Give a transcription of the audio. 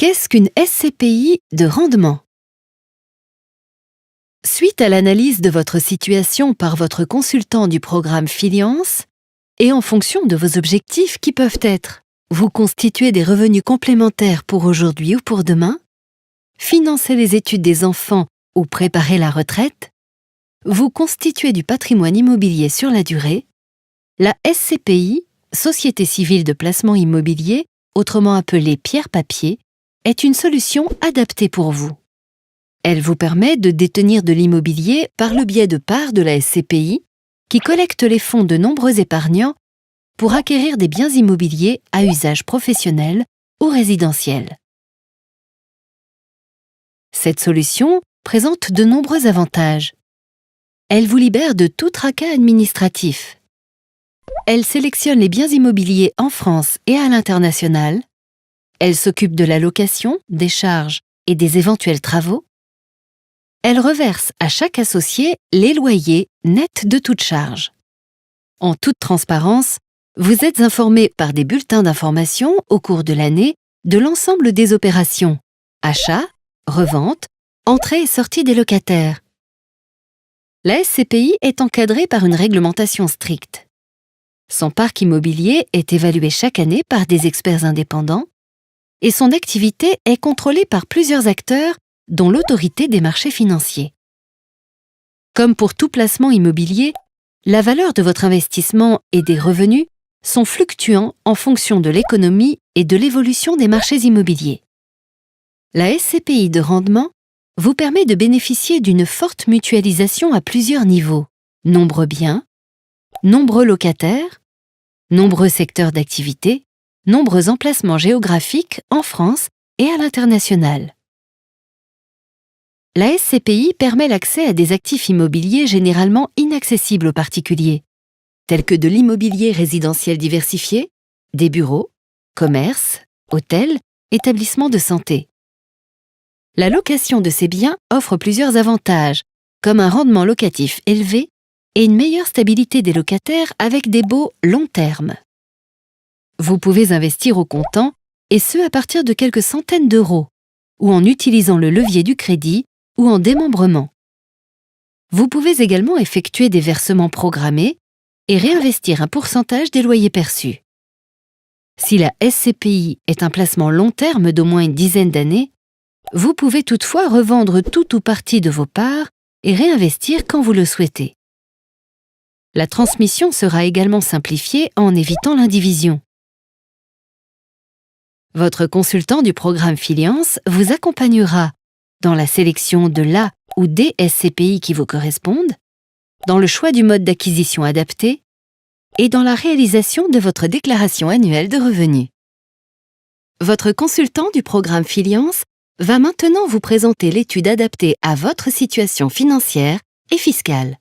Qu'est-ce qu'une SCPI de rendement? Suite à l'analyse de votre situation par votre consultant du programme Filiance, et en fonction de vos objectifs qui peuvent être vous constituer des revenus complémentaires pour aujourd'hui ou pour demain, financer les études des enfants ou préparer la retraite, vous constituer du patrimoine immobilier sur la durée, la SCPI, Société civile de placement immobilier, autrement appelée pierre-papier, est une solution adaptée pour vous. Elle vous permet de détenir de l'immobilier par le biais de parts de la SCPI qui collecte les fonds de nombreux épargnants pour acquérir des biens immobiliers à usage professionnel ou résidentiel. Cette solution présente de nombreux avantages. Elle vous libère de tout tracas administratif. Elle sélectionne les biens immobiliers en France et à l'international. Elle s'occupe de la location, des charges et des éventuels travaux. Elle reverse à chaque associé les loyers nets de toute charge. En toute transparence, vous êtes informé par des bulletins d'information au cours de l'année de l'ensemble des opérations, achat, revente, entrée et sortie des locataires. La SCPI est encadrée par une réglementation stricte. Son parc immobilier est évalué chaque année par des experts indépendants et son activité est contrôlée par plusieurs acteurs dont l'autorité des marchés financiers. Comme pour tout placement immobilier, la valeur de votre investissement et des revenus sont fluctuants en fonction de l'économie et de l'évolution des marchés immobiliers. La SCPI de rendement vous permet de bénéficier d'une forte mutualisation à plusieurs niveaux: nombreux biens, nombreux locataires, nombreux secteurs d'activité, nombreux emplacements géographiques en France et à l'international. La SCPI permet l'accès à des actifs immobiliers généralement inaccessibles aux particuliers, tels que de l'immobilier résidentiel diversifié, des bureaux, commerces, hôtels, établissements de santé. La location de ces biens offre plusieurs avantages, comme un rendement locatif élevé et une meilleure stabilité des locataires avec des baux long terme. Vous pouvez investir au comptant, et ce à partir de quelques centaines d'euros, ou en utilisant le levier du crédit ou en démembrement. Vous pouvez également effectuer des versements programmés et réinvestir un pourcentage des loyers perçus. Si la SCPI est un placement long terme d'au moins une dizaine d'années, vous pouvez toutefois revendre tout ou partie de vos parts et réinvestir quand vous le souhaitez. La transmission sera également simplifiée en évitant l'indivision. Votre consultant du programme Filiance vous accompagnera dans la sélection de la ou des SCPI qui vous correspondent, dans le choix du mode d'acquisition adapté et dans la réalisation de votre déclaration annuelle de revenus. Votre consultant du programme Filiance va maintenant vous présenter l'étude adaptée à votre situation financière et fiscale.